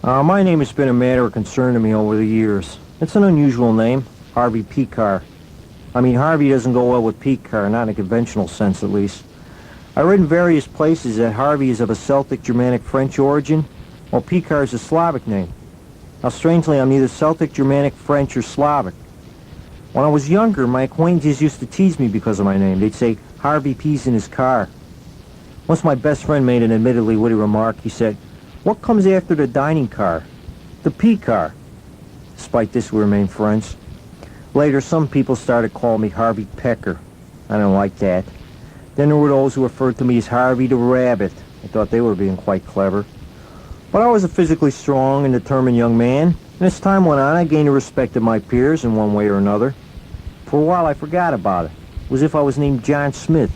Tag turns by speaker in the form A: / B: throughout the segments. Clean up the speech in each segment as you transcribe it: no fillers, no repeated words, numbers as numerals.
A: My name has been a matter of concern to me over the years. It's an unusual name, Harvey Pekar. I mean, Harvey doesn't go well with Pekar, not in a conventional sense at least. I read in various places that Harvey is of a Celtic, Germanic, French origin, while Pekar is a Slavic name. Now, strangely, I'm neither Celtic, Germanic, French, or Slavic. When I was younger, my acquaintances used to tease me because of my name. They'd say, Harvey pees in his car. Once my best friend made an admittedly witty remark. He said, "What comes after the dining car?" "The Pekar." Despite this, we remained friends. Later, some people started calling me Harvey Pekar. I didn't like that. Then there were those who referred to me as Harvey the Rabbit. I thought they were being quite clever. But I was a physically strong and determined young man, and as time went on, I gained the respect of my peers in one way or another. For a while, I forgot about it. It was as if I was named John Smith.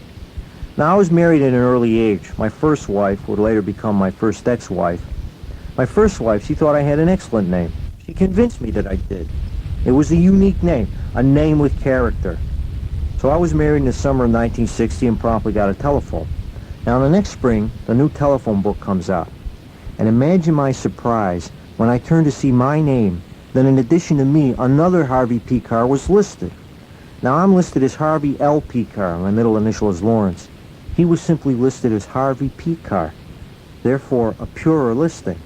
A: Now, I was married at an early age. My first wife would later become my first ex-wife. My first wife, she thought I had an excellent name. She convinced me that I did. It was a unique name, a name with character. So I was married in the summer of 1960 and promptly got a telephone. Now, the next spring, the new telephone book comes out. And imagine my surprise when I turned to see my name, then in addition to me, another Harvey Pekar was listed. Now, I'm listed as Harvey L. Pekar. My middle initial is Lawrence. He was simply listed as Harvey Pekar, therefore a purer listing.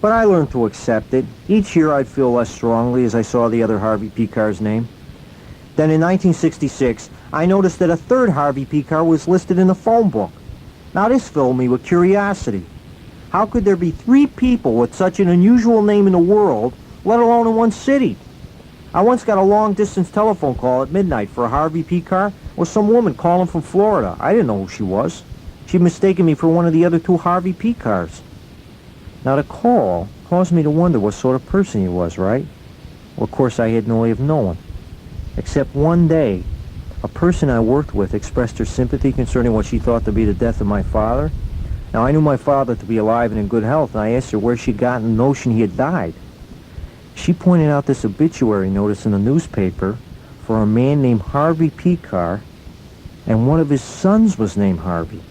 A: But I learned to accept it. Each year I'd feel less strongly as I saw the other Harvey Pekar's name. Then in 1966, I noticed that a third Harvey Pekar was listed in the phone book. Now this filled me with curiosity. How could there be three people with such an unusual name in the world, let alone in one city? I once got a long-distance telephone call at midnight for a Harvey Pekar or some woman calling from Florida. I didn't know who she was. She'd mistaken me for one of the other two Harvey Pekars. Now, the call caused me to wonder what sort of person he was, right? Well, of course, I had no way of knowing. Except one day, a person I worked with expressed her sympathy concerning what she thought to be the death of my father. Now, I knew my father to be alive and in good health, and I asked her where she'd gotten the notion he had died. She pointed out this obituary notice in the newspaper for a man named Harvey Pekar, and one of his sons was named Harvey.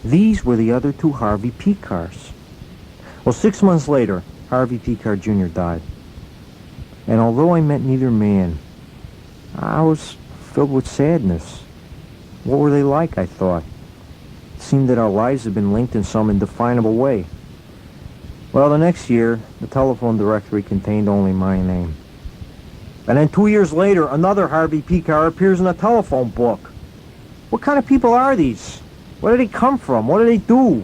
A: These were the other two Harvey Pekars. Well, 6 months later, Harvey Pekar Jr. died. And although I met neither man, I was filled with sadness. What were they like, I thought? It seemed that our lives had been linked in some indefinable way. Well, the next year, the telephone directory contained only my name. And then 2 years later, another Harvey Pekar appears in the telephone book. What kind of people are these? Where do they come from? What do they do?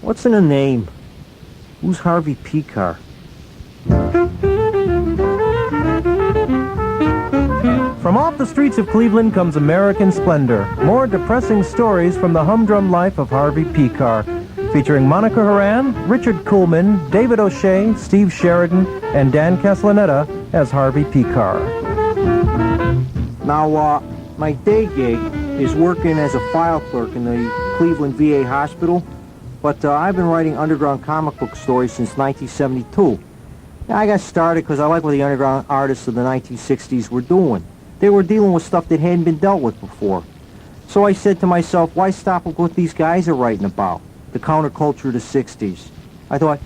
A: What's in a name? Who's Harvey Pekar?
B: From off the streets of Cleveland comes American Splendor. More depressing stories from the humdrum life of Harvey Pekar. Featuring Monica Horan, Richard Kuhlman, David O'Shea, Steve Sheridan, and Dan Castellaneta as Harvey Pekar.
A: Now, my day gig is working as a file clerk in the Cleveland VA hospital, but I've been writing underground comic book stories since 1972. I got started because I like what the underground artists of the 1960s were doing. They were dealing with stuff that hadn't been dealt with before. So I said to myself, why stop with what these guys are writing about? The counterculture of the 60s. I thought,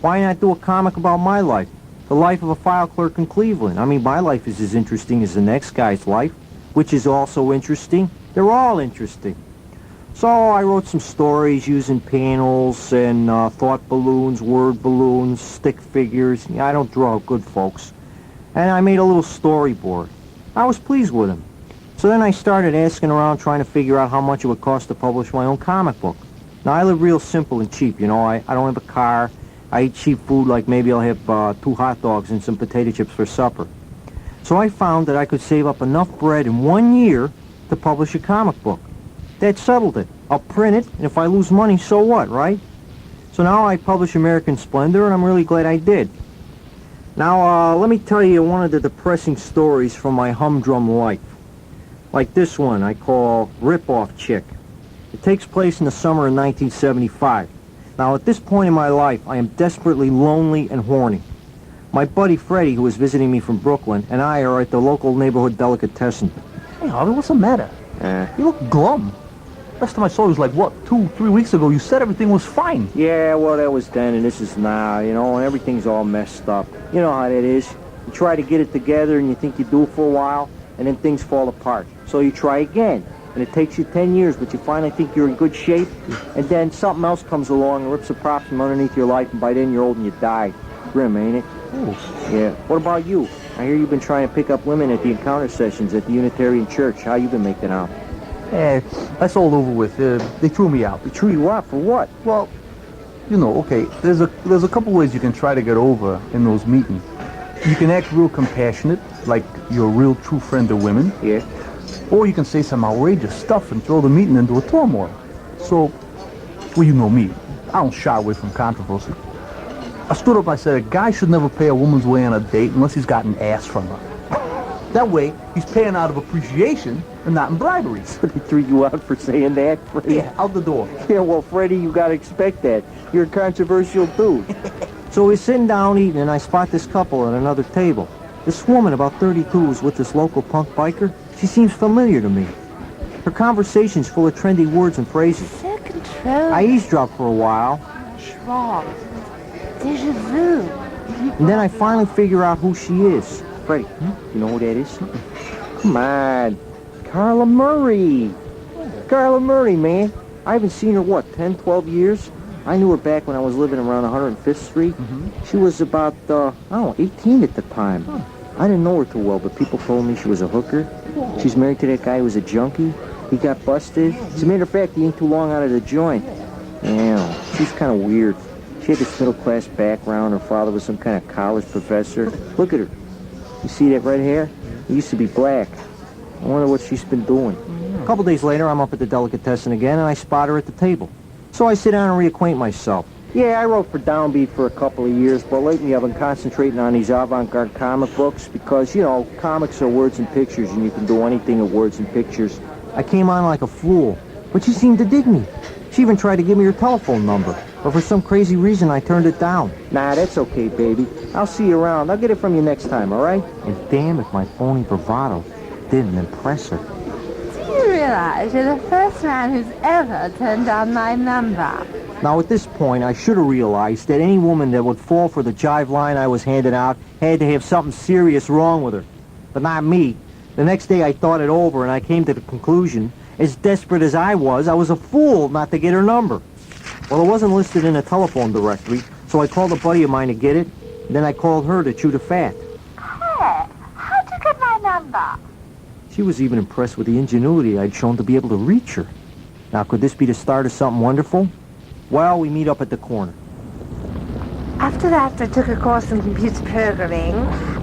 A: why not do a comic about my life? The life of a file clerk in Cleveland. I mean, my life is as interesting as the next guy's life, which is also interesting. They're all interesting. So I wrote some stories using panels and thought balloons, word balloons, stick figures. I don't draw good, folks. And I made a little storyboard. I was pleased with them. So then I started asking around trying to figure out how much it would cost to publish my own comic book. Now, I live real simple and cheap, you know. I don't have a car. I eat cheap food, like maybe I'll have 2 hot dogs and some potato chips for supper. So I found that I could save up enough bread in 1 year to publish a comic book. That settled it. I'll print it, and if I lose money, so what, right? So now I publish American Splendor, and I'm really glad I did. Now, let me tell you one of the depressing stories from my humdrum life. Like this one I call Rip-Off Chick. It takes place in the summer of 1975. Now, at this point in my life, I am desperately lonely and horny. My buddy Freddie, who is visiting me from Brooklyn, and I are at the local neighborhood delicatessen.
B: Hey, Harvey, what's the matter? You look glum.
C: Last time I saw you was like, what, 2-3 weeks ago. You said everything was fine.
A: Yeah, well, that was then, and this is now, you know, and everything's all messed up. You know how that is. You try to get it together, and you think you do it for a while, and then things fall apart. So you try again, and it takes you 10 years, but you finally think you're in good shape, and then something else comes along and rips the props from underneath your life, and by then you're old and you die. Grim, ain't it?
C: Oh.
A: Yeah. What about you? I hear you've been trying to pick up women at the encounter sessions at the Unitarian Church. How you been making out?
C: That's all over with. They threw me out.
A: They threw you out for what?
C: Well, you know, okay, there's a couple ways you can try to get over in those meetings. You can act real compassionate, like you're a real true friend of women.
A: Yeah.
C: Or you can say some outrageous stuff and throw the meeting into a turmoil. So, well, you know me. I don't shy away from controversy. I stood up and I said, a guy should never pay a woman's way on a date unless he's got an ass from her. That way, he's paying out of appreciation and not in bribery.
A: They threw you out for saying that, Freddie?
C: Yeah, out the door.
A: Yeah, well, Freddie, you gotta expect that. You're a controversial dude. So we're sitting down eating, and I spot this couple at another table. This woman, about 32, was with this local punk biker. She seems familiar to me. Her conversation's full of trendy words and phrases.
D: So controlled.
A: I eavesdropped for a while,
D: Schwab. Deja vu.
A: and then I finally figure out who she is. Freddie, you know who that is? Come on. Carla Murray. Carla Murray, man. I haven't seen her, what, 10, 12 years? I knew her back when I was living around 105th Street. She was about, I don't know, 18 at the time. I didn't know her too well, but people told me she was a hooker. She's married to that guy who was a junkie. He got busted. As a matter of fact, he ain't too long out of the joint. Yeah, she's kind of weird. She had this middle-class background. Her father was some kind of college professor. Look at her. You see that red hair? It used to be black. I wonder what she's been doing. A couple days later, I'm up at the delicatessen again, and I spot her at the table. So I sit down and reacquaint myself. Yeah, I wrote for Downbeat for a couple of years, but lately I've been concentrating on these avant-garde comic books because, you know, comics are words and pictures, and you can do anything with words and pictures. I came on like a fool, but she seemed to dig me. She even tried to give me her telephone number, but for some crazy reason I turned it down. Nah, that's okay, baby. I'll see you around. I'll get it from you next time, all right? And damn if my phony bravado didn't impress her.
D: Do you realize you're the first man who's ever turned down my number?
A: Now, at this point, I should have realized that any woman that would fall for the jive line I was handing out had to have something serious wrong with her. But not me. The next day I thought it over, and I came to the conclusion, as desperate as I was a fool not to get her number. Well, it wasn't listed in a telephone directory, so I called a buddy of mine to get it, and then I called her to chew the fat.
D: Hey, how'd you get my number?
A: She was even impressed with the ingenuity I'd shown to be able to reach her. Now, could this be the start of something wonderful? Well, we meet up at the corner.
D: After that, I took a course in computer programming,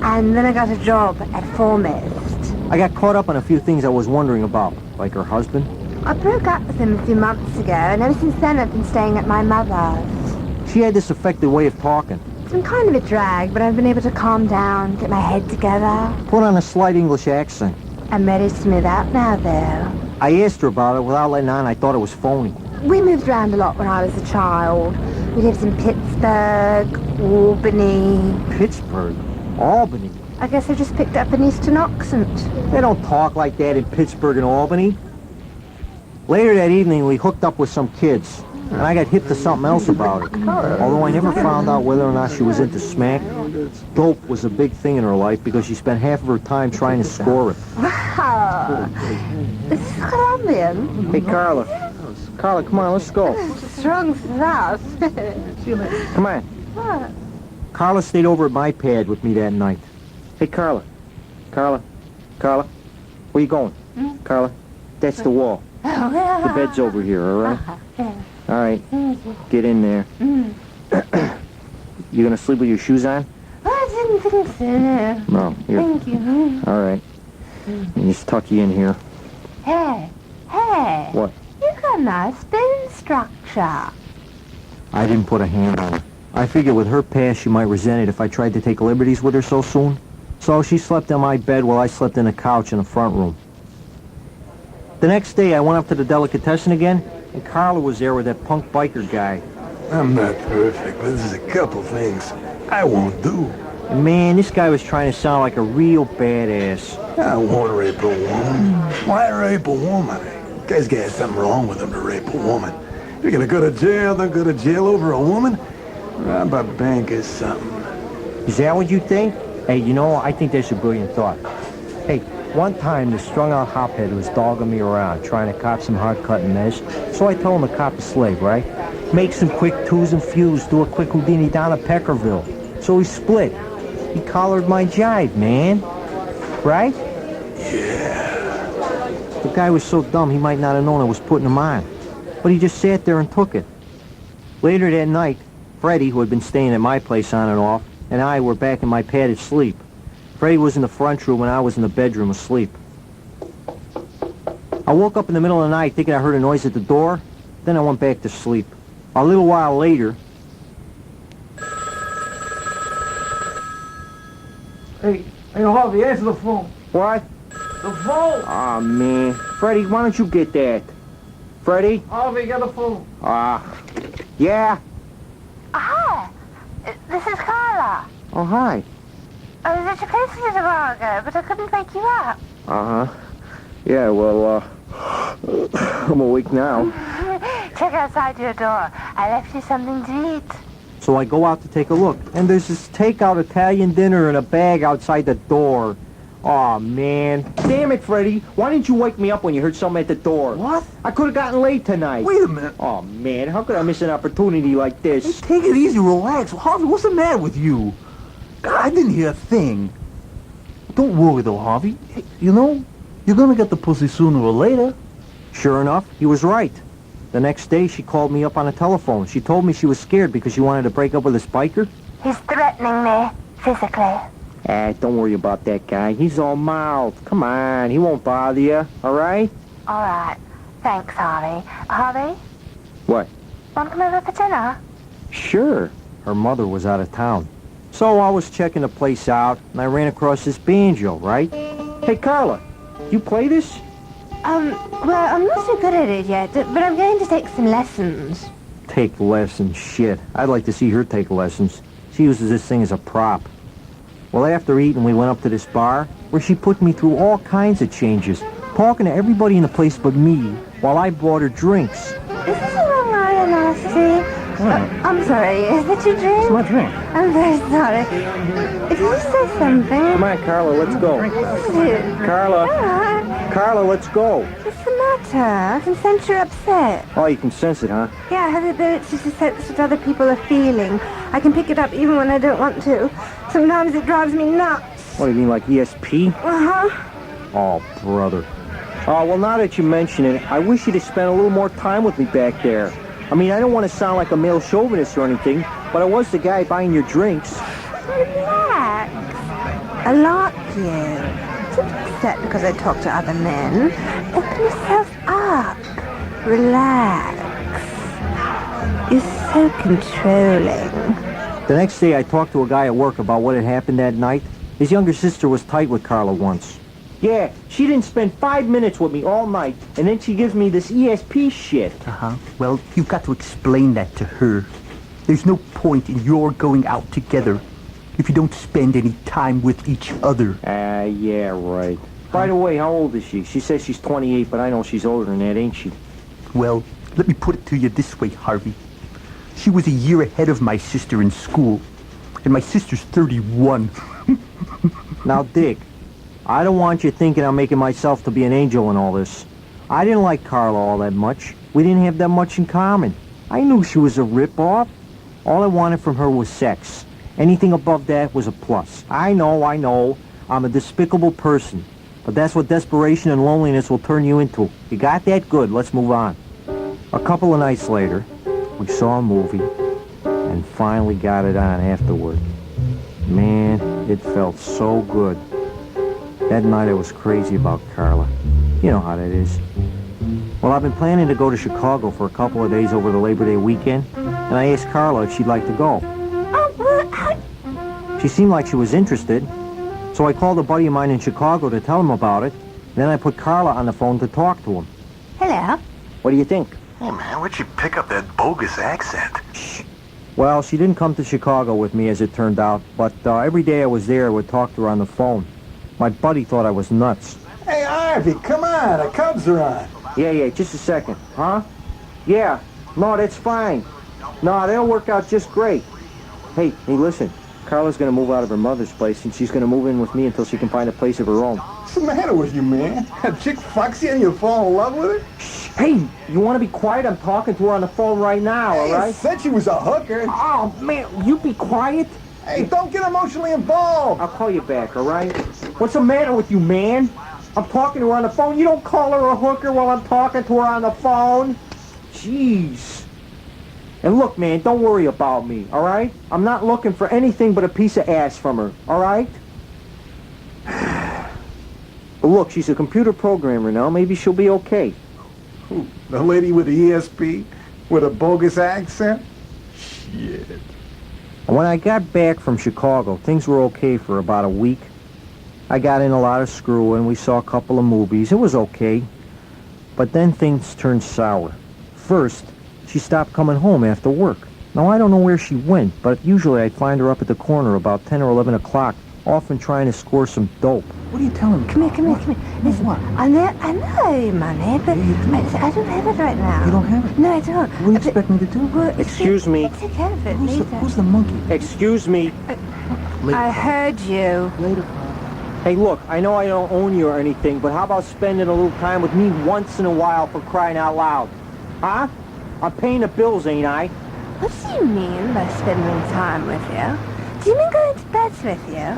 D: and then I got a job at Foremost.
A: I got caught up on a few things I was wondering about, like her husband.
D: I broke up with him a few months ago, and ever since then I've been staying at my mother's.
A: She had this affected way of talking.
D: It's been kind of a drag, but I've been able to calm down, get my head together.
A: Put on a slight English accent.
D: I'm ready to move out now, though.
A: I asked her about it without letting on I thought it was phony.
D: We moved around a lot when I was a child. We lived in Pittsburgh, Albany.
A: Pittsburgh? Albany?
D: I guess I just picked up an Eastern accent.
A: They don't talk like that in Pittsburgh and Albany. Later that evening, we hooked up with some kids, and I got hip to something else about her. Although I never found out whether or not she was into smack, dope was a big thing in her life because she spent half of her time trying to score it.
D: Wow. This is Colombian.
A: Hey, Carla. Carla, come on, let's go.
D: Strong stuff.
A: Come on.
D: What?
A: Carla stayed over at my pad with me that night. Hey, Carla. Carla. Carla. Where you going? Carla. That's the wall. The bed's over here, all right? All right. Get in there. You gonna sleep with your shoes on?
D: I didn't think so.
A: No. Here.
D: Thank you.
A: All right. And just tuck you in here.
D: Hey.
A: What?
D: You've got a nice bone structure.
A: I didn't put a hand on her. I figured with her past, she might resent it if I tried to take liberties with her so soon. So she slept on my bed while I slept in a couch in the front room. The next day, I went up to the delicatessen again, and Carla was there with that punk biker guy.
E: I'm not perfect, but there's a couple things I won't do.
A: And man, this guy was trying to sound like a real badass.
E: I won't rape a woman. Why rape a woman? Guys got something wrong with them to rape a woman. You're gonna go to jail, then go to jail over a woman? Rob a bank is something.
A: Is that what you think? Hey, you know, I think that's a brilliant thought. Hey, one time this strung-out hophead was dogging me around, trying to cop some hard-cutting mesh. So I told him to cop a slave, right? Make some quick twos and fews, do a quick Houdini down at Pekarville. So he split. He collared my jive, man. Right?
E: Yeah.
A: The guy was so dumb he might not have known I was putting him on. But he just sat there and took it. Later that night, Freddie, who had been staying at my place on and off, and I were back in my padded sleep. Freddie was in the front room and I was in the bedroom asleep. I woke up in the middle of the night thinking I heard a noise at the door. Then I went back to sleep. A little while later...
F: Hey, Harvey, answer the phone.
A: What?
F: The phone!
A: Aw, man. Freddie, why don't you get that? Freddie?
F: Harvey, get the phone.
A: Yeah?
D: Hi, this is Carla.
A: Oh, hi.
D: I was at your place a little while ago, but I couldn't wake you up.
A: Uh-huh. Yeah, well, I'm awake now.
D: Check outside your door. I left you something to eat.
A: So I go out to take a look, and there's this takeout Italian dinner in a bag outside the door. Aw, man. Damn it, Freddie. Why didn't you wake me up when you heard something at the door?
C: What?
A: I could have gotten late tonight.
C: Wait a minute.
A: Oh, man. How could I miss an opportunity like
C: Hey,
A: this?
C: take it easy, relax. Harvey, what's the matter with you? God, I didn't hear a thing. Don't worry, though, Harvey. Hey, you know, you're gonna get the pussy sooner or later.
A: Sure enough, he was right. The next day, she called me up on the telephone. She told me she was scared because she wanted to break up with this biker.
D: He's threatening me, physically.
A: Don't worry about that guy. He's all mild. Come on, he won't bother you, all right?
D: All right. Thanks, Harvey. Harvey,
A: What?
D: want to come over for dinner?
A: Sure. Her mother was out of town. So I was checking the place out, and I ran across this banjo, right? Hey, Carla, you play this?
D: Well, I'm not so good at it yet, but I'm going to take some lessons.
A: Take lessons, shit. I'd like to see her take lessons. She uses this thing as a prop. Well, after eating, we went up to this bar, where she put me through all kinds of changes, talking to everybody in the place but me, while I bought her drinks.
D: Is this a Long Island iced tea? I'm sorry, is that your drink?
C: It's my drink.
D: I'm very sorry. Did you say something?
A: Come on, Carla, let's go. Carla, Carla, let's go.
D: What's the matter? I can sense you're upset.
A: Oh, you can sense it, huh?
D: Yeah, I have the ability to sense what other people are feeling. I can pick it up even when I don't want to. Sometimes it drives me nuts.
A: What do you mean, like ESP?
D: Uh-huh.
A: Oh, brother. Oh, well, now that you mention it, I wish you'd have spent a little more time with me back there. I mean, I don't want to sound like a male chauvinist or anything, but I was the guy buying your drinks.
D: Relax. I like you. Don't be upset because I talk to other men. Open yourself up. Relax. You're so controlling.
A: The next day, I talked to a guy at work about what had happened that night. His younger sister was tight with Carla once. Yeah, she didn't spend 5 minutes with me all night, and then she gives me this ESP shit.
C: Uh-huh. Well, you've got to explain that to her. There's no point in your going out together if you don't spend any time with each other.
A: Yeah, right. By the way, how old is she? She says she's 28, but I know she's older than that, ain't she?
C: Well, let me put it to you this way, Harvey. She was a year ahead of my sister in school, and my sister's 31.
A: Now, Dick, I don't want you thinking I'm making myself to be an angel in all this. I didn't like Carla all that much. We didn't have that much in common. I knew she was a rip-off. All I wanted from her was sex. Anything above that was a plus. I know. I'm a despicable person. But that's what desperation and loneliness will turn you into. You got that? Good. Let's move on. A couple of nights later, we saw a movie and finally got it on afterward. Man, it felt so good. That night I was crazy about Carla. You know how that is. Well, I've been planning to go to Chicago for a couple of days over the Labor Day weekend, and I asked Carla if she'd like to go. She seemed like she was interested, so I called a buddy of mine in Chicago to tell him about it. Then I put Carla on the phone to talk to him.
D: Hello.
A: What do you think?
E: Hey, man, where'd you pick up that bogus accent?
A: Shh. Well, she didn't come to Chicago with me, as it turned out, but every day I was there, I would talk to her on the phone. My buddy thought I was nuts.
E: Hey, Harvey, come on, the Cubs are on.
A: Yeah, just a second. Huh? Yeah. No, that's fine. No, that'll work out just great. Hey, listen. Carla's gonna move out of her mother's place, and she's gonna move in with me until she can find a place of her own.
E: What's the matter with you, man? A chick fucks you and you fall in love with her?
A: Shh, hey, you wanna be quiet? I'm talking to her on the phone right now, all
E: I
A: right?
E: said she was a hooker.
A: Oh, man, you be quiet?
E: Hey, don't get emotionally involved.
A: I'll call you back, all right? What's the matter with you, man? I'm talking to her on the phone. You don't call her a hooker while I'm talking to her on the phone. Jeez. And look, man, don't worry about me, all right? I'm not looking for anything but a piece of ass from her, all right? But look, she's a computer programmer now. Maybe she'll be okay.
E: Who? The lady with the ESP? With a bogus accent? Shit.
A: When I got back from Chicago, things were okay for about a week. I got in a lot of screwing. We saw a couple of movies. It was okay. But then things turned sour. First, she stopped coming home after work. Now, I don't know where she went, but usually I'd find her up at the corner about 10 or 11 o'clock, often trying to score some dope.
C: What are you telling me?
D: Come here. Listen,
C: What?
D: I know money, but I don't have it right now.
C: You don't have it?
D: No, I don't.
C: What do you expect me to do?
D: Well,
A: Excuse me.
D: Take care of it
C: Who's the monkey?
A: Excuse me.
C: Later.
D: I heard you.
C: Later.
A: Hey, look, I know I don't own you or anything, but how about spending a little time with me once in a while for crying out loud? Huh? I'm paying the bills, ain't I?
D: What do you mean by spending time with you? Do you mean going to bed with you?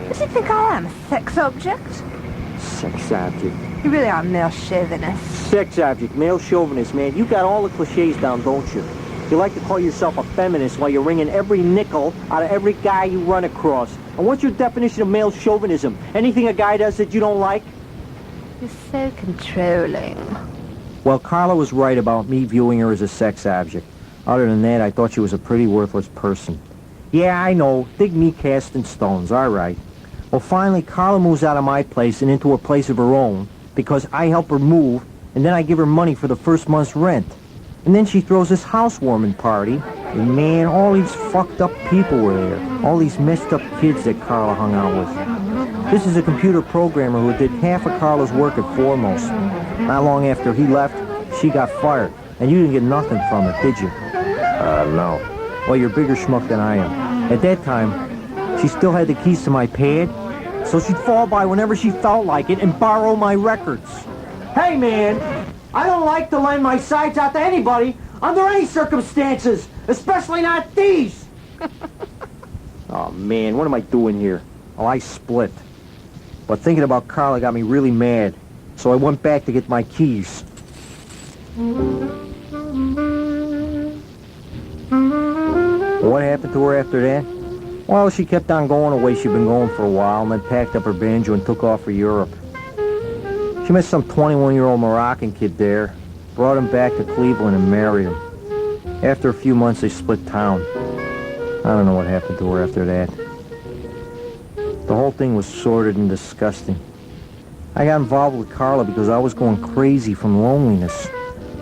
D: What do you think I am, a sex object?
A: Sex object.
D: You really are a male chauvinist.
A: Sex object, male chauvinist, man. You got all the cliches down, don't you? You like to call yourself a feminist while you're wringing every nickel out of every guy you run across. And what's your definition of male chauvinism? Anything a guy does that you don't like?
D: You're so controlling.
A: Well, Carla was right about me viewing her as a sex object. Other than that, I thought she was a pretty worthless person. Yeah, I know. Dig me casting stones, all right. Well, finally, Carla moves out of my place and into a place of her own because I help her move, and then I give her money for the first month's rent. And then she throws this housewarming party, and man, all these fucked up people were there. All these messed up kids that Carla hung out with. This is a computer programmer who did half of Carla's work at Foremost. Not long after he left, she got fired. And you didn't get nothing from it, did you? No. Well, you're a bigger schmuck than I am. At that time, she still had the keys to my pad, so she'd fall by whenever she felt like it and borrow my records. Hey, man, I don't like to lend my sides out to anybody under any circumstances, especially not these. Oh, man, what am I doing here? Oh, I split. But thinking about Carla got me really mad, so I went back to get my keys. What happened to her after that? Well, she kept on going the way she'd been going for a while, and then packed up her banjo and took off for Europe. She met some 21-year-old Moroccan kid there, brought him back to Cleveland and married him. After a few months, they split town. I don't know what happened to her after that. The whole thing was sordid and disgusting. I got involved with Carla because I was going crazy from loneliness.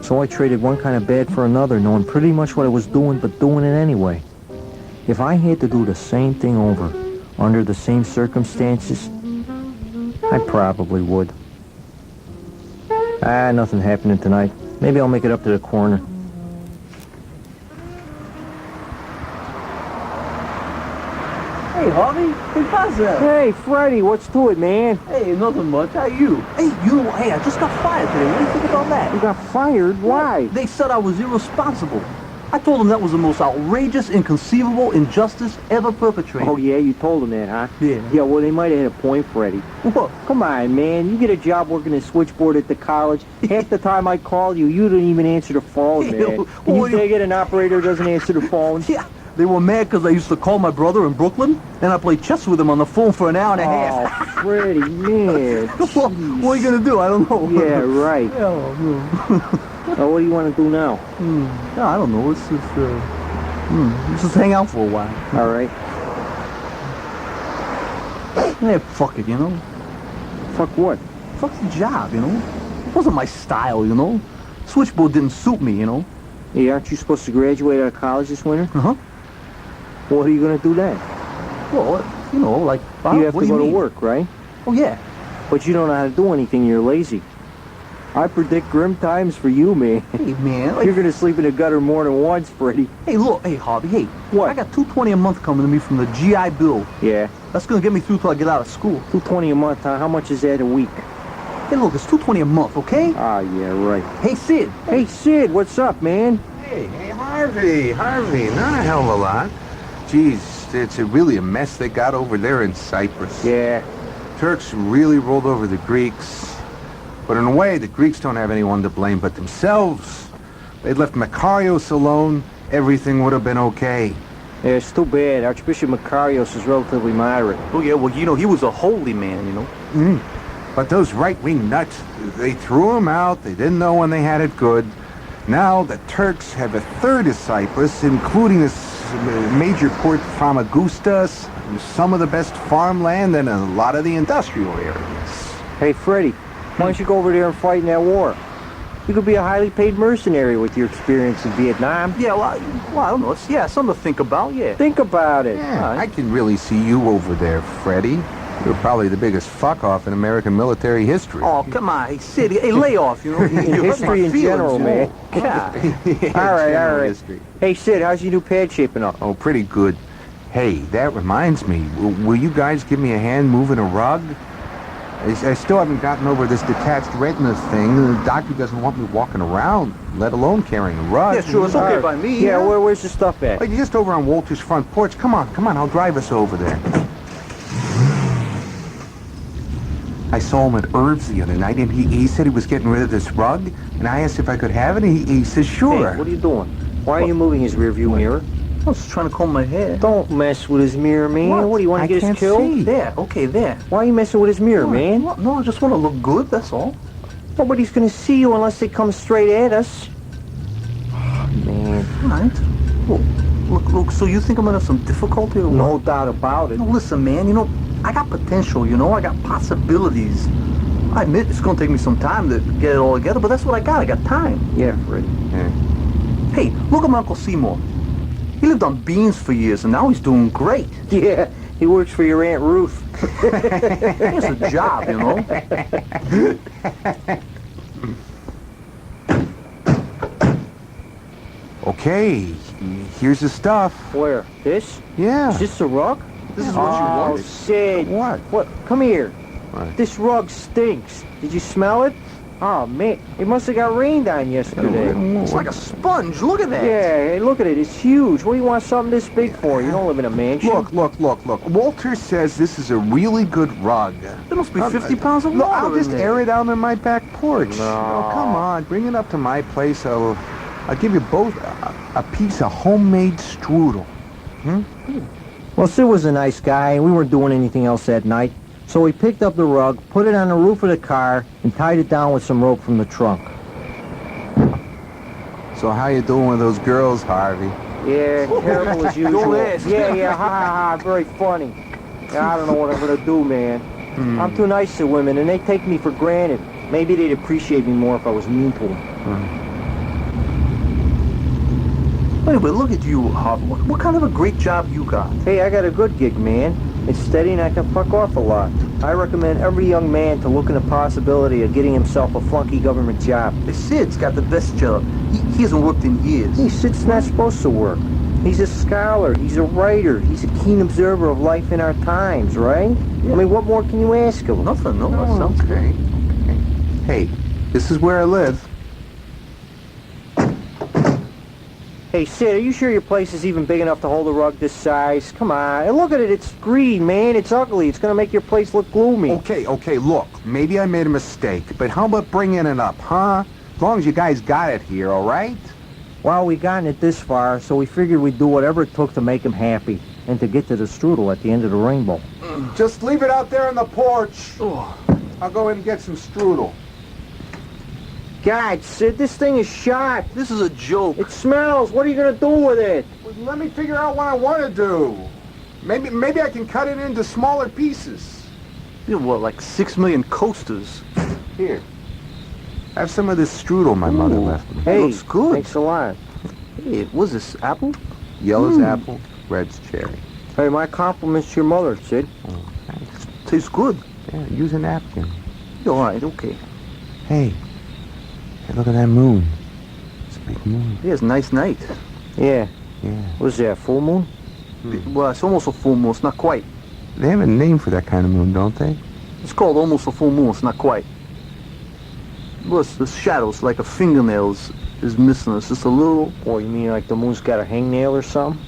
A: So I traded one kind of bad for another, knowing pretty much what I was doing, but doing it anyway. If I had to do the same thing over, under the same circumstances, I probably would. Nothing happening tonight. Maybe I'll make it up to the corner.
C: Hey, Harvey. Hey, pasa?
A: Hey, Freddie, what's to it, man?
C: Hey, nothing much. How you? Hey, hey, I just got fired today. What do you think about that?
A: You got fired? Why?
C: They said I was irresponsible. I told them that was the most outrageous, inconceivable injustice ever perpetrated.
A: Oh, yeah, you told them that, huh?
C: Yeah.
A: Yeah, well, they might have had a point, Freddie.
C: What?
A: Come on, man. You get a job working the switchboard at the college. Half the time I call you, you don't even answer the phone, man.
C: Yeah,
A: Can you
C: well,
A: dig it? An operator doesn't answer the phone?
C: Yeah. They were mad because I used to call my brother in Brooklyn, and I played chess with him on the phone for an hour and a half.
A: Oh, Freddie, man.
C: What are you going to do? I don't know.
A: Yeah, right.
C: Yeah,
A: Oh, what do you want to do now?
C: no, I don't know. Let's just hang out for a while.
A: All right.
C: Yeah, fuck it, you know?
A: Fuck what?
C: Fuck the job, you know? It wasn't my style, you know? Switchboard didn't suit me, you know?
A: Hey, aren't you supposed to graduate out of college this winter?
C: Uh-huh.
A: What are you going to do then?
C: Well, you know, like...
A: You have
C: what
A: to
C: do
A: go to
C: mean?
A: work, right?
C: Oh, yeah.
A: But you don't know how to do anything. You're lazy. I predict grim times for you, man.
C: Hey, man. Like,
A: You're gonna sleep in the gutter more than once, Freddie.
C: hey, look. Hey, Harvey. Hey.
A: What?
C: I got $220 a month coming to me from the GI Bill.
A: Yeah,
C: That's going to get me through till I get out of school.
A: $220 a month, huh? How much is that a week?
C: Hey, look. It's $220 a month, okay?
A: Ah, yeah, right.
C: Hey, Sid.
A: Hey, Sid, what's up, man?
G: Hey, Harvey, not a hell of a lot. Geez, it's really a mess they got over there in Cyprus.
A: Yeah.
G: Turks really rolled over the Greeks. But in a way, the Greeks don't have anyone to blame but themselves. They'd left Makarios alone, everything would have been okay.
A: Yeah, it's too bad. Archbishop Makarios is relatively moderate.
C: Oh, yeah, well, you know, he was a holy man, you know.
G: But those right-wing nuts, they threw him out. They didn't know when they had it good. Now the Turks have a third of Cyprus, including this major port Famagusta, some of the best farmland, and a lot of the industrial areas.
A: Hey, Freddie, why don't you go over there and fight in that war? You could be a highly paid mercenary with your experience in Vietnam.
C: Yeah, well, I don't know. It's, something to think about, yeah.
A: Think about it.
G: Yeah, I can really see you over there, Freddie. You're probably the biggest fuck-off in American military history.
C: Oh, come on. Hey, Sid, hey, lay off, you know.
A: In history in general, man.
C: God.
A: All right.
G: History.
A: Hey, Sid, how's your new pad shaping up?
G: Oh, pretty good. Hey, that reminds me. Will you guys give me a hand moving a rug? I still haven't gotten over this detached retina thing. The doctor doesn't want me walking around, let alone carrying a rug.
C: Yeah, sure, it's okay by me.
A: Yeah, where's the stuff at?
G: Wait, just over on Walter's front porch. Come on, I'll drive us over there. I saw him at Irv's the other night, and he said he was getting rid of this rug, and I asked if I could have it, and he says sure.
A: Hey, what are you doing? Why are you moving his rearview mirror?
C: I was just trying to comb my hair.
A: Don't mess with his mirror, man. What do you want to get us killed?
G: See.
C: There, okay, there.
A: Why are you messing with his mirror, man?
C: What? No, I just want to look good, that's all.
A: Nobody's gonna see you unless they come straight at us. Oh, man.
C: All right. Look, so you think I'm going to have some difficulty or what?
A: No doubt about it.
C: No, listen, man, you know, I got potential, you know, I got possibilities. I admit it's going to take me some time to get it all together, but that's what I got time.
A: Yeah, Freddie.
G: Yeah.
C: Hey, look at my Uncle Seymour. He lived on beans for years, and now he's doing great.
A: Yeah, he works for your Aunt Ruth.
C: He has a job, you know.
G: Okay, here's the stuff.
A: Where? This?
G: Yeah.
A: Is this a rug?
C: This is what you
A: Oh,
C: wanted.
A: Sid.
G: What?
A: Come here.
G: What?
A: This rug stinks. Did you smell it? Oh, man. It must have got rained on yesterday.
C: It's like a sponge. Look at that.
A: Yeah, hey, look at it. It's huge. What do you want something this big for? You don't live in a mansion.
G: Look. Walter says this is a really good rug.
C: There must be 50 pounds of
G: Look,
C: water
G: I'll just
C: in there.
G: air it out on my back porch.
A: No.
G: Oh, come on, bring it up to my place. I'll give you both a piece of homemade strudel.
A: Well, Sid was a nice guy, and we weren't doing anything else that night. So we picked up the rug, put it on the roof of the car, and tied it down with some rope from the trunk.
G: So how you doing with those girls, Harvey?
A: Yeah, terrible as usual.
C: Don't ask.
A: Yeah, ha, very funny. Yeah, I don't know what I'm going to do, man. I'm too nice to women, and they take me for granted. Maybe they'd appreciate me more if I was mean to them.
C: Anyway, look at you, Harvey. What kind of a great job you got?
A: Hey, I got a good gig, man. It's steady and I can fuck off a lot. I recommend every young man to look into the possibility of getting himself a flunky government job.
C: Hey, Sid's got the best job. He hasn't worked in years.
A: Hey, Sid's not supposed to work. He's a scholar. He's a writer. He's a keen observer of life in our times, right?
C: Yeah.
A: I mean, what more can you ask of him?
C: Nothing, no. That sounds good.
G: Okay. Hey, this is where I live.
A: Hey, Sid, are you sure your place is even big enough to hold a rug this size? Come on. And look at it. It's green, man. It's ugly. It's going to make your place look gloomy.
G: Okay, look, maybe I made a mistake, but how about bringing it up, huh? As long as you guys got it here, all right?
A: Well, we gotten it this far, so we figured we'd do whatever it took to make him happy and to get to the strudel at the end of the rainbow.
G: Just leave it out there on the porch.
C: Oh.
G: I'll go in and get some strudel.
A: God, Sid, this thing is shot.
C: This is a joke.
A: It smells. What are you going to do with it?
G: Well, let me figure out what I want to do. Maybe I can cut it into smaller pieces.
C: You know what, like 6 million coasters?
G: Here. Have some of this strudel my mother left me.
A: Hey,
C: looks good.
A: Thanks a lot.
C: Hey, what's this, apple?
G: Yellow's apple, red's cherry.
A: Hey, my compliments to your mother, Sid.
G: Oh, thanks.
C: Tastes good.
G: Yeah, use a napkin.
C: All right, okay.
G: Hey, Hey, look at that moon. It's a big moon.
C: Yeah, it's a nice night.
A: Yeah.
G: Yeah.
A: What's that, full moon?
C: Well, it's almost a full moon. It's not quite.
G: They have a name for that kind of moon, don't they?
C: It's called almost a full moon. It's not quite. Well, it's the shadows, like a fingernail is missing. It's just a little...
A: Oh, you mean like the moon's got a hangnail or something?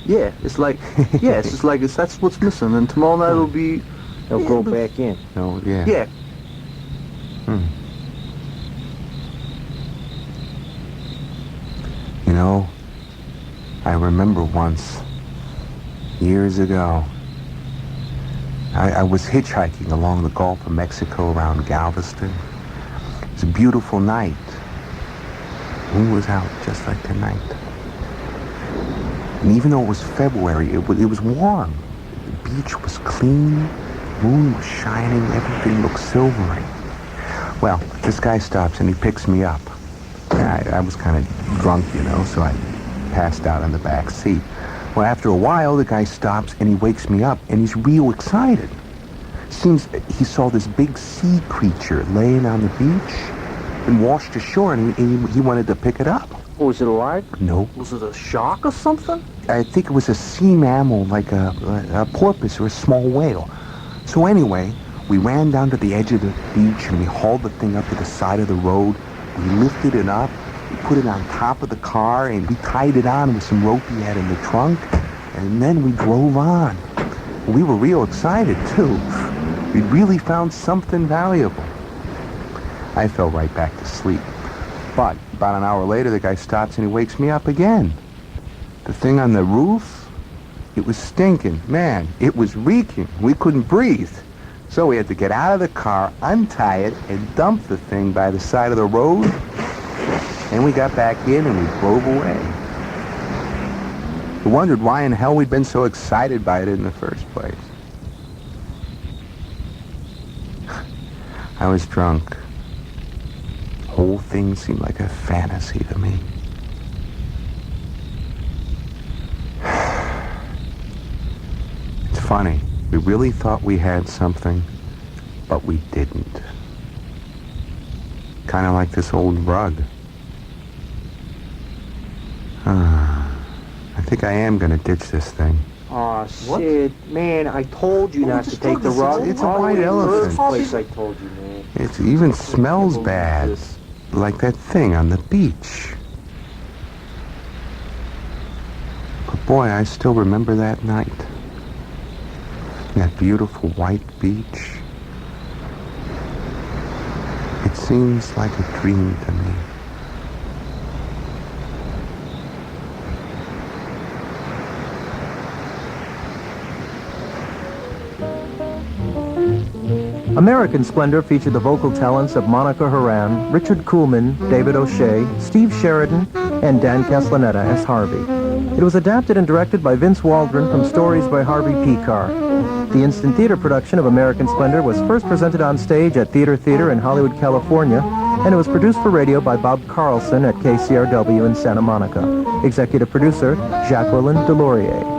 C: Yeah, it's like... Yeah, it's just like that's what's missing. And tomorrow night it'll be...
A: It'll grow back in.
G: No, yeah.
C: Yeah.
G: You know, I remember once, years ago, I was hitchhiking along the Gulf of Mexico around Galveston. It was a beautiful night. Moon was out just like tonight. And even though it was February, it was warm. The beach was clean, the moon was shining, everything looked silvery. Well, this guy stops and he picks me up. I was kind of drunk, you know, so I passed out in the back seat. Well, after a while, the guy stops and he wakes me up, and he's real excited. Seems he saw this big sea creature laying on the beach and washed ashore, and he wanted to pick it up.
A: Oh, was it alive?
G: No.
C: Was it a shark or something?
G: I think it was a sea mammal, like a porpoise or a small whale. So anyway, we ran down to the edge of the beach, and we hauled the thing up to the side of the road. We lifted it up, we put it on top of the car, and we tied it on with some rope he had in the trunk, and then we drove on. We were real excited, too. We'd really found something valuable. I fell right back to sleep. But about an hour later, the guy stops and he wakes me up again. The thing on the roof, it was stinking. Man, it was reeking. We couldn't breathe. So we had to get out of the car, untie it, and dump the thing by the side of the road. And we got back in and we drove away. We wondered why in hell we'd been so excited by it in the first place. I was drunk. The whole thing seemed like a fantasy to me. It's funny. We really thought we had something, but we didn't. Kind of like this old rug. I think I am going to ditch this thing.
A: Aw, Sid, man, I told you not to take the rug.
G: It's a white elephant.
A: First place I told you, man.
G: It even smells bad, like that thing on the beach. But boy, I still remember that night. That beautiful white beach. It seems like a dream to me.
B: American Splendor featured the vocal talents of Monica Horan, Richard Koolman, David O'Shea, Steve Sheridan, and Dan Castellaneta as Harvey. It was adapted and directed by Vince Waldron from stories by Harvey Pekar. The instant theater production of American Splendor was first presented on stage at Theater in Hollywood, California, and it was produced for radio by Bob Carlson at KCRW in Santa Monica. Executive producer, Jacqueline Delorier.